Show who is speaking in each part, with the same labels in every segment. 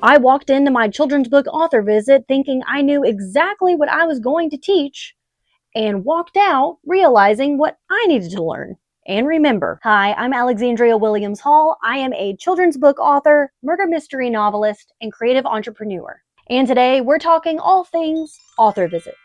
Speaker 1: I walked into my children's book author visit thinking I knew exactly what I was going to teach, and walked out realizing what I needed to learn and remember. Hi, I'm Alexandria Williams Hall. I am a children's book author, murder mystery novelist, and creative entrepreneur. And today we're talking all things author visits.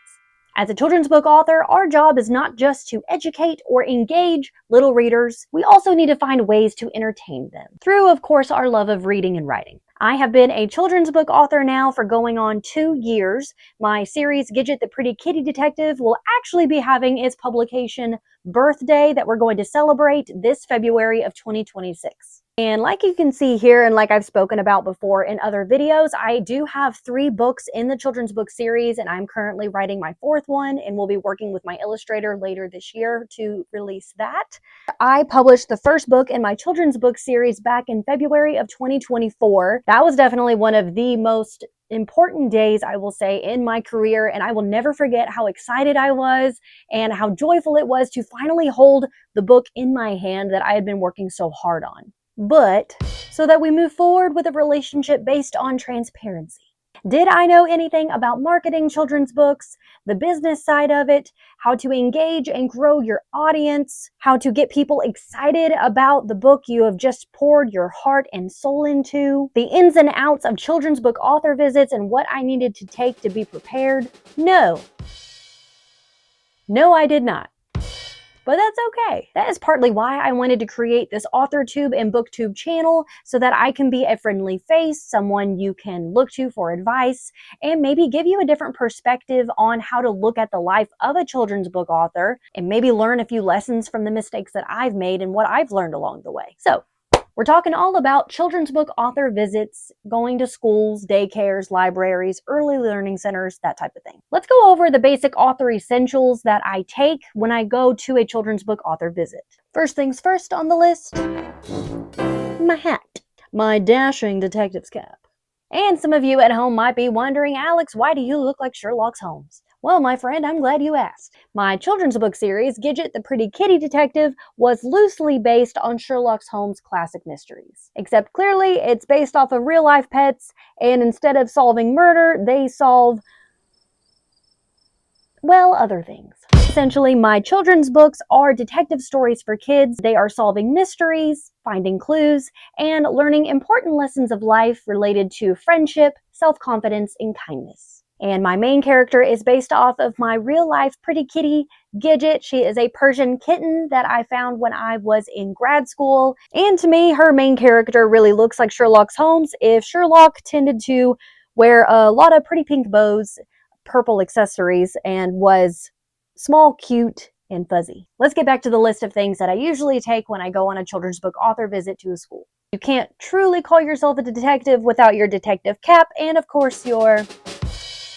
Speaker 1: As a children's book author, our job is not just to educate or engage little readers, we also need to find ways to entertain them through, of course, our love of reading and writing. I have been a children's book author now for going on 2 years. My series, Gidget the Pretty Kitty Detective, will actually be having its publication birthday that we're going to celebrate this February of 2026. And like you can see here, and like I've spoken about before in other videos, I do have 3 books in the children's book series, and I'm currently writing my 4th one, and will be working with my illustrator later this year to release that. I published the first book in my children's book series back in February of 2024. That was definitely one of the most important days, I will say, in my career, and I will never forget how excited I was and how joyful it was to finally hold the book in my hand that I had been working so hard on. But so that we move forward with a relationship based on transparency. Did I know anything about marketing children's books, the business side of it, how to engage and grow your audience, how to get people excited about the book you have just poured your heart and soul into, the ins and outs of children's book author visits and what I needed to take to be prepared? No. No, I did not. But that's okay. That is partly why I wanted to create this AuthorTube and BookTube channel, so that I can be a friendly face, someone you can look to for advice, and maybe give you a different perspective on how to look at the life of a children's book author, and maybe learn a few lessons from the mistakes that I've made and what I've learned along the way. So, we're talking all about children's book author visits, going to schools, daycares, libraries, early learning centers, that type of thing. Let's go over the basic author essentials that I take when I go to a children's book author visit. First things first on the list, my hat, my dashing detective's cap. And some of you at home might be wondering, Alex, why do you look like Sherlock Holmes? Well, my friend, I'm glad you asked. My children's book series, Gidget the Pretty Kitty Detective, was loosely based on Sherlock Holmes' classic mysteries. Except clearly, it's based off of real-life pets, and instead of solving murder, they solve, well, other things. Essentially, my children's books are detective stories for kids. They are solving mysteries, finding clues, and learning important lessons of life related to friendship, self-confidence, and kindness. And my main character is based off of my real-life pretty kitty, Gidget. She is a Persian kitten that I found when I was in grad school. And to me, her main character really looks like Sherlock Holmes if Sherlock tended to wear a lot of pretty pink bows, purple accessories, and was small, cute, and fuzzy. Let's get back to the list of things that I usually take when I go on a children's book author visit to a school. You can't truly call yourself a detective without your detective cap and, of course, your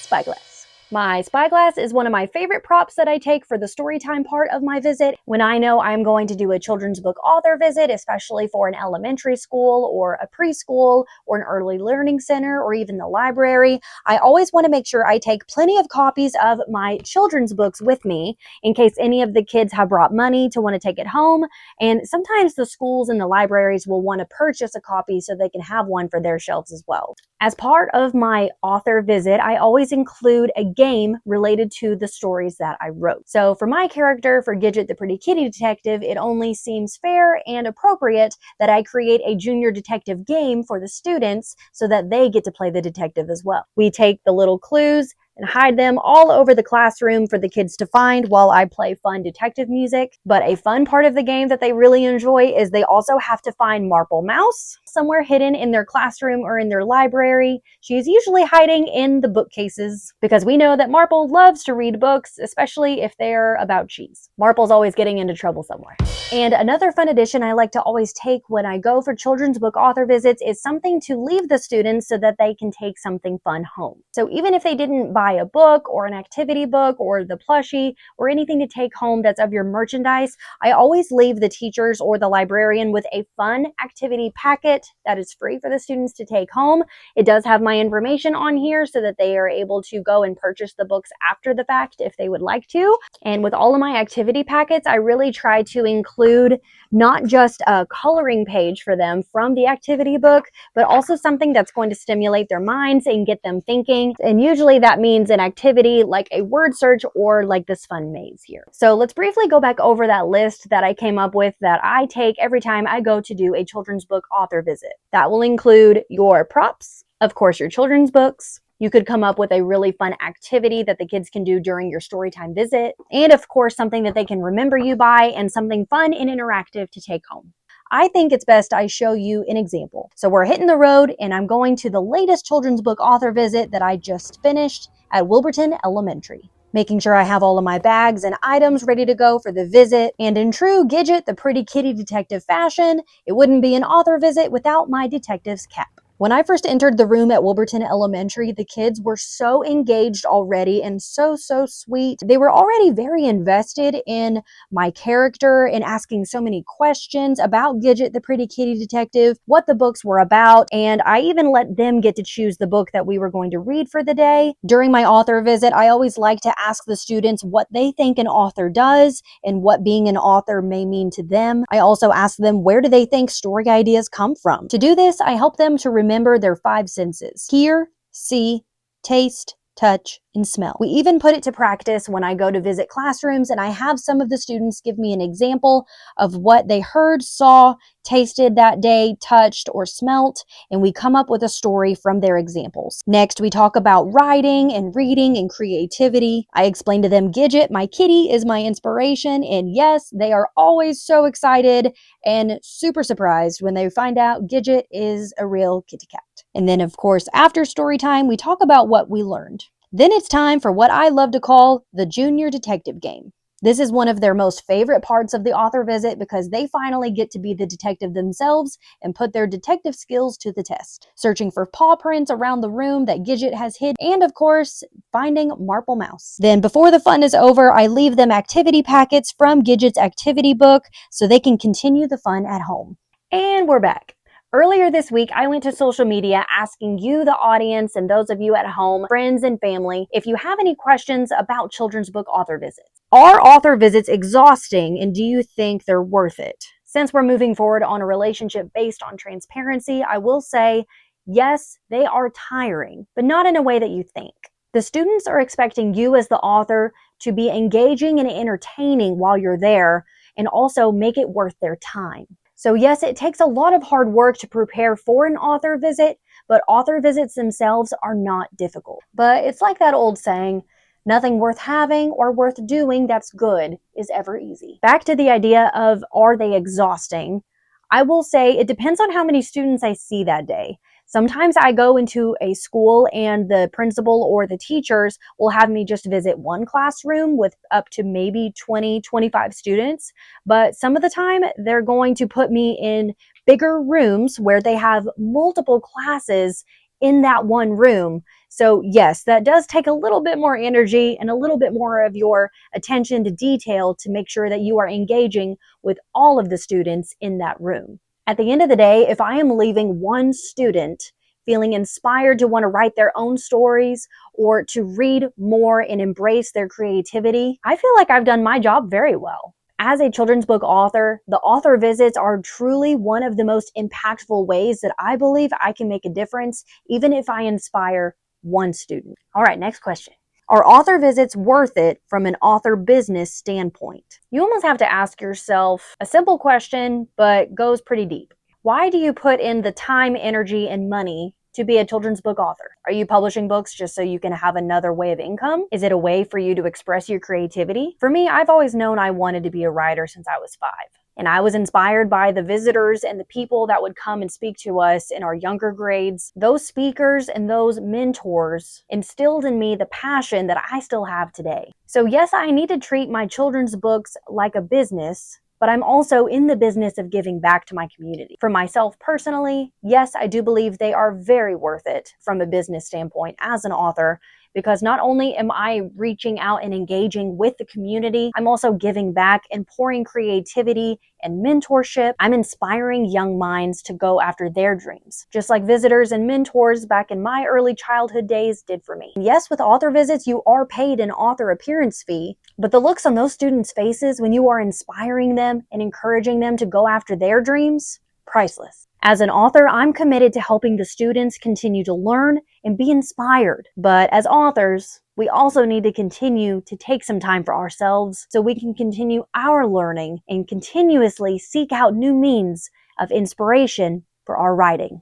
Speaker 1: spyglass. My spyglass is one of my favorite props that I take for the storytime part of my visit. When I know I'm going to do a children's book author visit, especially for an elementary school or a preschool or an early learning center or even the library, I always want to make sure I take plenty of copies of my children's books with me in case any of the kids have brought money to want to take it home. And sometimes the schools and the libraries will want to purchase a copy so they can have one for their shelves as well. As part of my author visit, I always include a game related to the stories that I wrote. So for my character, for Gidget the Pretty Kitty Detective, it only seems fair and appropriate that I create a junior detective game for the students so that they get to play the detective as well. We take the little clues and hide them all over the classroom for the kids to find while I play fun detective music. But a fun part of the game that they really enjoy is they also have to find Marple Mouse somewhere hidden in their classroom or in their library. She's usually hiding in the bookcases because we know that Marple loves to read books, especially if they're about cheese. Marple's always getting into trouble somewhere. And another fun addition I like to always take when I go for children's book author visits is something to leave the students so that they can take something fun home. So even if they didn't buy buy a book or an activity book or the plushie or anything to take home that's of your merchandise, I always leave the teachers or the librarian with a fun activity packet that is free for the students to take home. It does have my information on here so that they are able to go and purchase the books after the fact if they would like to. And with all of my activity packets, I really try to include not just a coloring page for them from the activity book, but also something that's going to stimulate their minds and get them thinking. And usually that means an activity like a word search or like this fun maze here. So let's briefly go back over that list that I came up with that I take every time I go to do a children's book author visit. That will include your props, of course, your children's books. You could come up with a really fun activity that the kids can do during your storytime visit. And of course, something that they can remember you by and something fun and interactive to take home. I think it's best I show you an example. So we're hitting the road and I'm going to the latest children's book author visit that I just finished at Wilburton Elementary. Making sure I have all of my bags and items ready to go for the visit. And in true Gidget, the pretty kitty detective fashion, it wouldn't be an author visit without my detective's cap. When I first entered the room at Wilburton Elementary, the kids were so engaged already and so sweet. They were already very invested in my character and asking so many questions about Gidget, the pretty kitty detective, what the books were about, and I even let them get to choose the book that we were going to read for the day. During my author visit, I always like to ask the students what they think an author does and what being an author may mean to them. I also ask them where do they think story ideas come from. To do this, I help them to remember their 5 senses: hear, see, taste, touch, and smell. We even put it to practice when I go to visit classrooms and I have some of the students give me an example of what they heard, saw, tasted that day, touched, or smelt, and we come up with a story from their examples. Next, we talk about writing and reading and creativity. I explain to them Gidget, my kitty, is my inspiration, and yes, they are always so excited and super surprised when they find out Gidget is a real kitty cat. And then, of course, after story time, we talk about what we learned. Then it's time for what I love to call the junior detective game. This is one of their most favorite parts of the author visit because they finally get to be the detective themselves and put their detective skills to the test. Searching for paw prints around the room that Gidget has hid, and of course, finding Marple Mouse. Then before the fun is over, I leave them activity packets from Gidget's activity book so they can continue the fun at home. And we're back. Earlier this week, I went to social media asking you, the audience, and those of you at home, friends and family, if you have any questions about children's book author visits. Are author visits exhausting, and do you think they're worth it? Since we're moving forward on a relationship based on transparency, I will say, yes, they are tiring, but not in a way that you think. The students are expecting you as the author to be engaging and entertaining while you're there, and also make it worth their time. So yes, it takes a lot of hard work to prepare for an author visit, but author visits themselves are not difficult. But it's like that old saying, nothing worth having or worth doing that's good is ever easy. Back to the idea of are they exhausting? I will say it depends on how many students I see that day. Sometimes I go into a school and the principal or the teachers will have me just visit one classroom with up to maybe 20, 25 students. But some of the time they're going to put me in bigger rooms where they have multiple classes in that one room. So yes, that does take a little bit more energy and a little bit more of your attention to detail to make sure that you are engaging with all of the students in that room. At the end of the day, if I am leaving one student feeling inspired to want to write their own stories or to read more and embrace their creativity, I feel like I've done my job very well. As a children's book author, the author visits are truly one of the most impactful ways that I believe I can make a difference, even if I inspire one student. All right, next question. Are author visits worth it from an author business standpoint? You almost have to ask yourself a simple question, but goes pretty deep. Why do you put in the time, energy, and money to be a children's book author? Are you publishing books just so you can have another way of income? Is it a way for you to express your creativity? For me, I've always known I wanted to be a writer since I was 5. And I was inspired by the visitors and the people that would come and speak to us in our younger grades. Those speakers and those mentors instilled in me the passion that I still have today. So yes, I need to treat my children's books like a business, but I'm also in the business of giving back to my community. For myself personally, yes, I do believe they are very worth it from a business standpoint as an author, because not only am I reaching out and engaging with the community, I'm also giving back and pouring creativity and mentorship. I'm inspiring young minds to go after their dreams, just like visitors and mentors back in my early childhood days did for me. Yes, with author visits, you are paid an author appearance fee, but the looks on those students' faces when you are inspiring them and encouraging them to go after their dreams, priceless. As an author, I'm committed to helping the students continue to learn and be inspired. But as authors, we also need to continue to take some time for ourselves so we can continue our learning and continuously seek out new means of inspiration for our writing.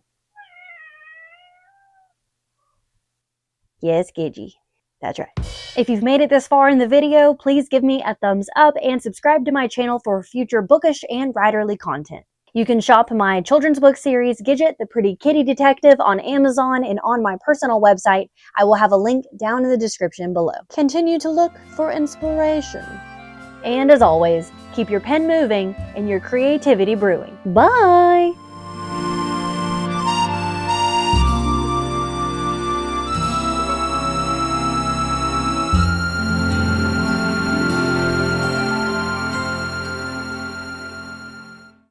Speaker 1: Yes, Gidgy. That's right. If you've made it this far in the video, please give me a thumbs up and subscribe to my channel for future bookish and writerly content. You can shop my children's book series, Gidget, the Pretty Kitty Detective, on Amazon and on my personal website. I will have a link down in the description below. Continue to look for inspiration. And as always, keep your pen moving and your creativity brewing. Bye!